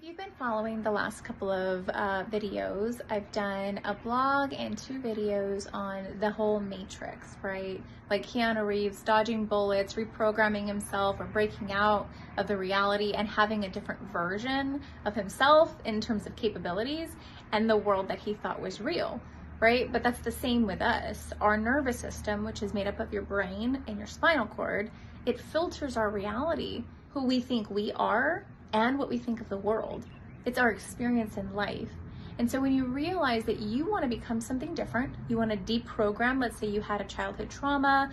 If you've been following the last couple of videos, I've done a blog and 2 videos on the whole matrix, right? Like Keanu Reeves dodging bullets, reprogramming himself, or breaking out of the reality and having a different version of himself in terms of capabilities and the world that he thought was real, right? But that's the same with us. Our nervous system, which is made up of your brain and your spinal cord, it filters our reality, who we think we are, and what we think of the world. It's our experience in life. And so when you realize that you want to become something different, you want to deprogram, let's say you had a childhood trauma,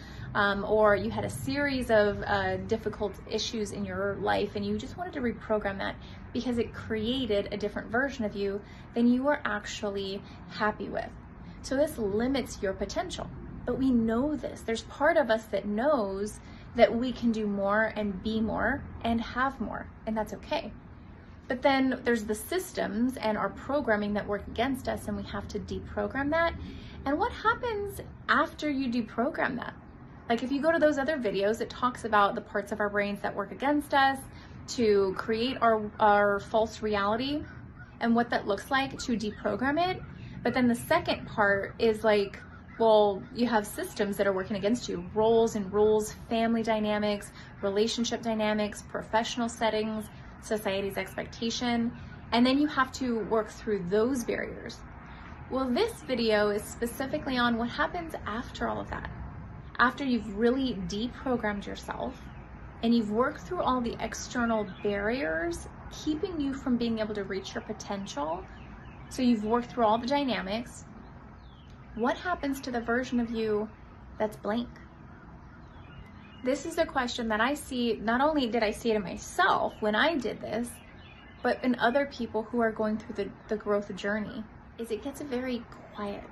or you had a series of difficult issues in your life and you just wanted to reprogram that because it created a different version of you than you are actually happy with. So this limits your potential. But we know this. There's part of us that knows that we can do more and be more and have more, and that's okay. But then there's the systems and our programming that work against us, and we have to deprogram that. And what happens after you deprogram that? Like if you go to those other videos, it talks about the parts of our brains that work against us to create our false reality and what that looks like to deprogram it. But then the second part is like, well, you have systems that are working against you, roles and rules, family dynamics, relationship dynamics, professional settings, society's expectation, and then you have to work through those barriers. Well, this video is specifically on what happens after all of that. After you've really deprogrammed yourself and you've worked through all the external barriers keeping you from being able to reach your potential, so you've worked through all the dynamics, what happens to the version of you that's blank? This is a question that I see, not only did I see it in myself when I did this, but in other people who are going through the growth journey, is it gets very quiet.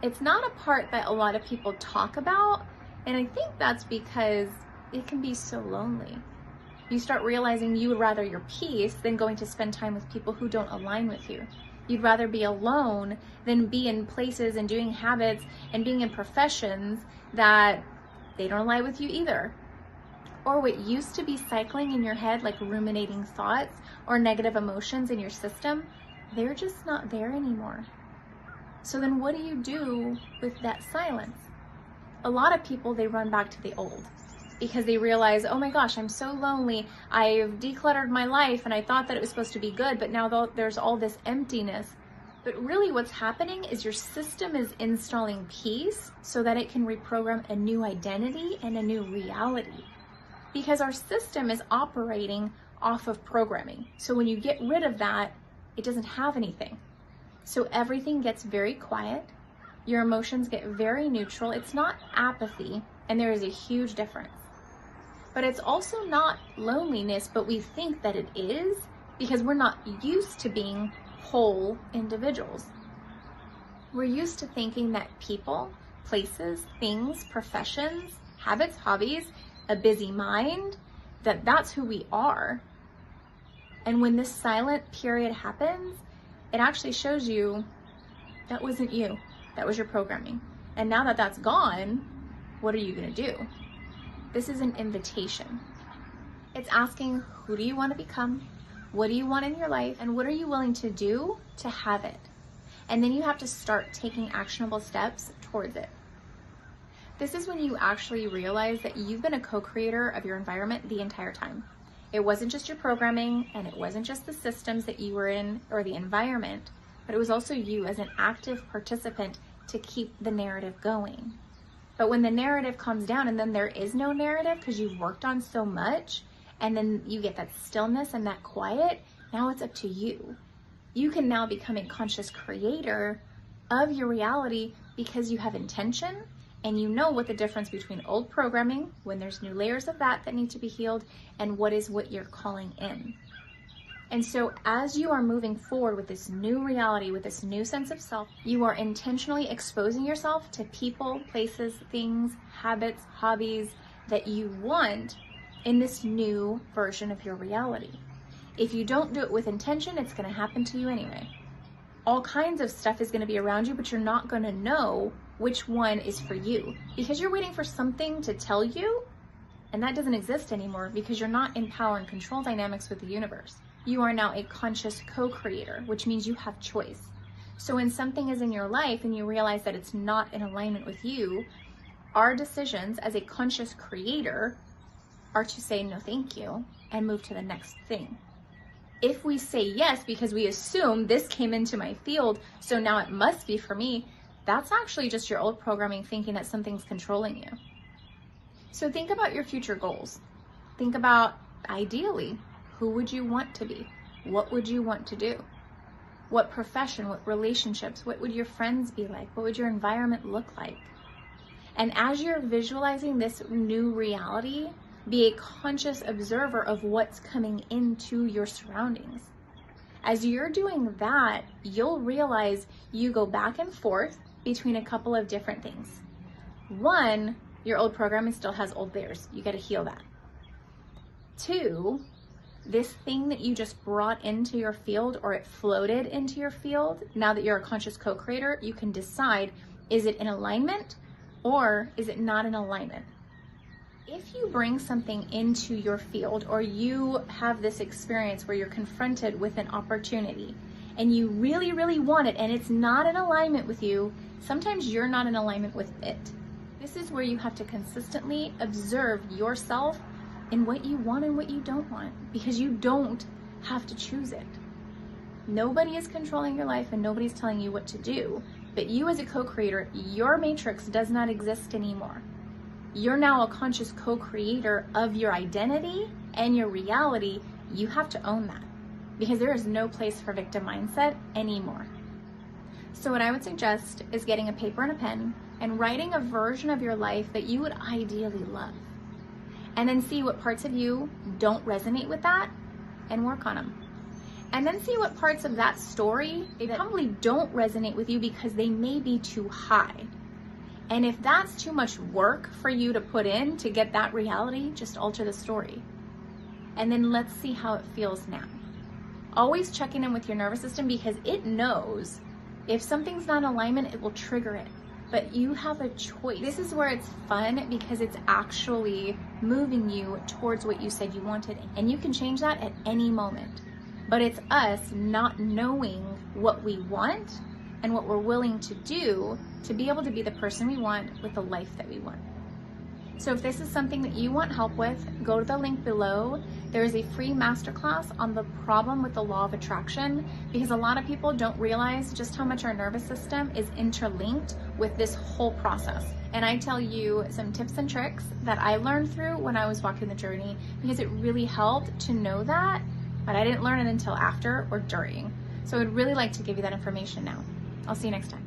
It's not a part that a lot of people talk about, and I think that's because it can be so lonely. You start realizing you would rather your peace than going to spend time with people who don't align with you. You'd rather be alone than be in places and doing habits and being in professions that they don't align with you either. Or what used to be cycling in your head, like ruminating thoughts or negative emotions in your system, they're just not there anymore. So then what do you do with that silence? A lot of people, they run back to the old because they realize, oh my gosh, I'm so lonely. I've decluttered my life and I thought that it was supposed to be good, but now there's all this emptiness. But really what's happening is your system is installing peace so that it can reprogram a new identity and a new reality. Because our system is operating off of programming. So when you get rid of that, it doesn't have anything. So everything gets very quiet. Your emotions get very neutral. It's not apathy, and there is a huge difference. But it's also not loneliness, but we think that it is because we're not used to being whole individuals. We're used to thinking that people, places, things, professions, habits, hobbies, a busy mind, that's who we are. And when this silent period happens, it actually shows you that wasn't you. That was your programming. And now that that's gone, what are you going to do? This is an invitation. It's asking, who do you want to become? What do you want in your life? And what are you willing to do to have it? And then you have to start taking actionable steps towards it. This is when you actually realize that you've been a co-creator of your environment the entire time. It wasn't just your programming, and it wasn't just the systems that you were in or the environment, but it was also you as an active participant to keep the narrative going. But when the narrative comes down and then there is no narrative because you've worked on so much, and then you get that stillness and that quiet, now it's up to you. You can now become a conscious creator of your reality because you have intention and you know what the difference between old programming, when there's new layers of that need to be healed, and what you're calling in. And so as you are moving forward with this new reality, with this new sense of self, you are intentionally exposing yourself to people, places, things, habits, hobbies that you want in this new version of your reality. If you don't do it with intention, it's going to happen to you anyway. All kinds of stuff is going to be around you, but you're not going to know which one is for you because you're waiting for something to tell you, and that doesn't exist anymore because you're not in power and control dynamics with the universe. you are now a conscious co-creator, which means you have choice. So when something is in your life and you realize that it's not in alignment with you, our decisions as a conscious creator are to say no thank you and move to the next thing. If we say yes because we assume this came into my field, so now it must be for me, that's actually just your old programming thinking that something's controlling you. So think about your future goals. Think about, ideally, who would you want to be? What would you want to do? What profession, what relationships, what would your friends be like? What would your environment look like? And as you're visualizing this new reality, be a conscious observer of what's coming into your surroundings. As you're doing that, you'll realize you go back and forth between a couple of different things. One, your old programming still has old layers. You got to heal that. Two, this thing that you just brought into your field, or it floated into your field, now that you're a conscious co-creator, you can decide, is it in alignment or is it not in alignment? If you bring something into your field, or you have this experience where you're confronted with an opportunity and you really, really want it and it's not in alignment with you, sometimes you're not in alignment with it. This is where you have to consistently observe yourself and what you want and what you don't want, because you don't have to choose it. Nobody is controlling your life and nobody's telling you what to do, but you as a co-creator, your matrix does not exist anymore. You're now a conscious co-creator of your identity and your reality. You have to own that, because there is no place for victim mindset anymore. So what I would suggest is getting a paper and a pen and writing a version of your life that you would ideally love. And then see what parts of you don't resonate with that and work on them. And then see what parts of that story they probably don't resonate with you because they may be too high. And if that's too much work for you to put in to get that reality, just alter the story. And then let's see how it feels now. Always checking in with your nervous system, because it knows if something's not in alignment, it will trigger it. But you have a choice. This is where it's fun, because it's actually moving you towards what you said you wanted. And you can change that at any moment. But it's us not knowing what we want and what we're willing to do to be able to be the person we want with the life that we want. So if this is something that you want help with, go to the link below. There is a free masterclass on the problem with the law of attraction, because a lot of people don't realize just how much our nervous system is interlinked with this whole process. And I tell you some tips and tricks that I learned through when I was walking the journey, because it really helped to know that, but I didn't learn it until after or during. So I'd really like to give you that information now. I'll see you next time.